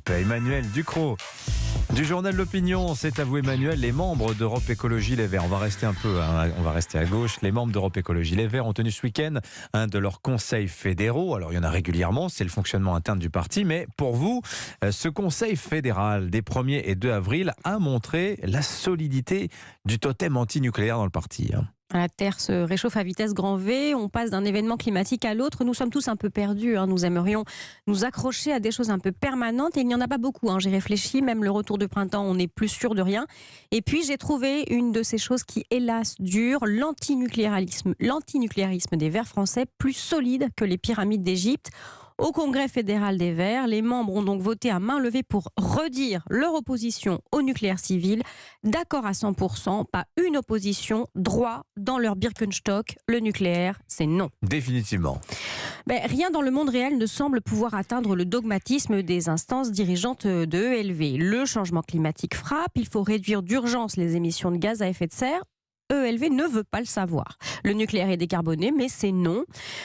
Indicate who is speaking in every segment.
Speaker 1: équipe. Emmanuel Ducrot du journal L'Opinion. C'est à vous, Emmanuel. Les membres d'Europe Écologie Les Verts, on va rester on va rester à gauche. Les membres d'Europe Écologie Les Verts ont tenu ce week-end un de leurs conseils fédéraux. Alors, il y en a régulièrement, c'est le fonctionnement interne du parti. Mais pour vous, ce conseil fédéral des 1er et 2 avril a montré la solidité du totem anti-nucléaire dans le parti.
Speaker 2: La Terre se réchauffe à vitesse grand V, on passe d'un événement climatique à l'autre, nous sommes tous un peu perdus, nous aimerions nous accrocher à des choses un peu permanentes et il n'y en a pas beaucoup, j'ai réfléchi, même le retour de printemps on n'est plus sûr de rien. Et puis j'ai trouvé une de ces choses qui hélas dure, l'antinucléarisme des Verts français, plus solide que les pyramides d'Égypte. Au Congrès fédéral des Verts, les membres ont donc voté à main levée pour redire leur opposition au nucléaire civil. D'accord à 100%, pas une opposition, droit dans leur Birkenstock, le nucléaire, c'est non.
Speaker 1: Définitivement.
Speaker 2: Rien dans le monde réel ne semble pouvoir atteindre le dogmatisme des instances dirigeantes de ELV. Le changement climatique frappe, il faut réduire d'urgence les émissions de gaz à effet de serre. ELV ne veut pas le savoir. Le nucléaire est décarboné, mais c'est non.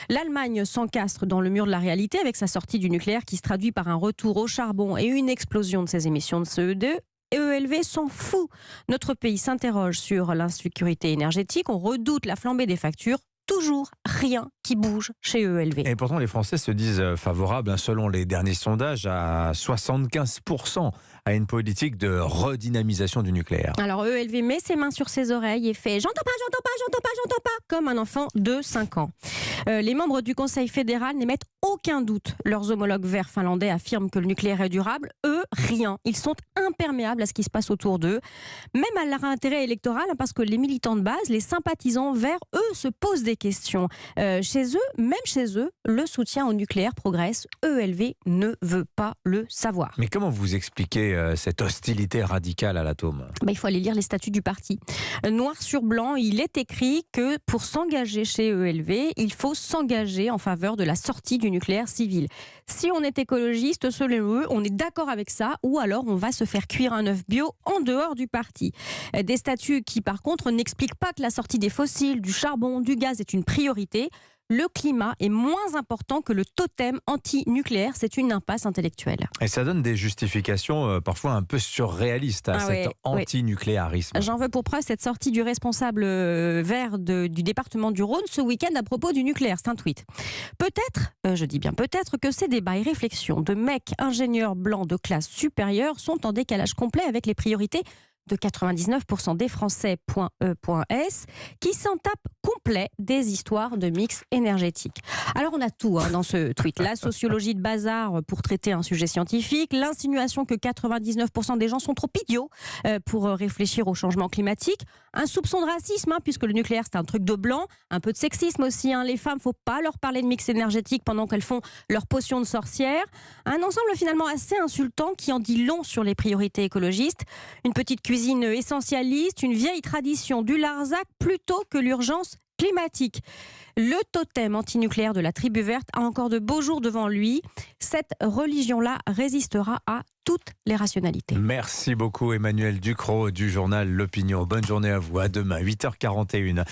Speaker 2: L'Allemagne s'encastre dans le mur de la réalité avec sa sortie du nucléaire qui se traduit par un retour au charbon et une explosion de ses émissions de CO2. ELV s'en fout. Notre pays s'interroge sur l'insécurité énergétique. On redoute la flambée des factures. Toujours rien qui bouge chez ELV.
Speaker 1: Et pourtant, les Français se disent favorables, selon les derniers sondages, à 75% à une politique de redynamisation du nucléaire.
Speaker 2: Alors ELV met ses mains sur ses oreilles et fait « j'entends pas, j'entends pas, j'entends pas, j'entends pas » comme un enfant de 5 ans. Les membres du Conseil fédéral n'émettent aucun doute. Leurs homologues verts finlandais affirment que le nucléaire est durable. Eux, rien. Ils sont imperméables à ce qui se passe autour d'eux. Même à leur intérêt électoral, parce que les militants de base, les sympathisants verts, eux, se posent des questions. Chez eux, même chez eux, le soutien au nucléaire progresse. ELV ne veut pas le savoir.
Speaker 1: Mais comment vous expliquez cette hostilité radicale à l'atome ?
Speaker 2: Il faut aller lire les statuts du parti. Noir sur blanc, il est écrit que pour s'engager chez ELV, il faut s'engager en faveur de la sortie du nucléaire civil. Si on est écologiste, selon eux, on est d'accord avec ça, ou alors on va se faire cuire un œuf bio en dehors du parti. Des statuts qui, par contre, n'expliquent pas que la sortie des fossiles, du charbon, du gaz est une priorité. Le climat est moins important que le totem anti-nucléaire. C'est une impasse intellectuelle.
Speaker 1: Et ça donne des justifications parfois un peu surréalistes à cet anti-nucléarisme.
Speaker 2: J'en veux pour preuve cette sortie du responsable vert du département du Rhône ce week-end à propos du nucléaire. C'est un tweet. Peut-être, je dis bien peut-être, que ces débats et réflexions de mecs ingénieurs blancs de classe supérieure sont en décalage complet avec les priorités de 99% des Français.e.s qui s'en tapent complet des histoires de mix énergétique. Alors on a tout dans ce tweet. La sociologie de bazar pour traiter un sujet scientifique, l'insinuation que 99% des gens sont trop idiots pour réfléchir au changement climatique, un soupçon de racisme puisque le nucléaire c'est un truc de blanc, un peu de sexisme aussi. Les femmes, faut pas leur parler de mix énergétique pendant qu'elles font leur potion de sorcière. Un ensemble finalement assez insultant qui en dit long sur les priorités écologistes. Une petite cuisine essentialiste, une vieille tradition du Larzac plutôt que l'urgence climatique. Le totem antinucléaire de la tribu verte a encore de beaux jours devant lui. Cette religion-là résistera à toutes les rationalités.
Speaker 1: Merci beaucoup Emmanuel Ducrot du journal L'Opinion. Bonne journée à vous. À demain, 8h41.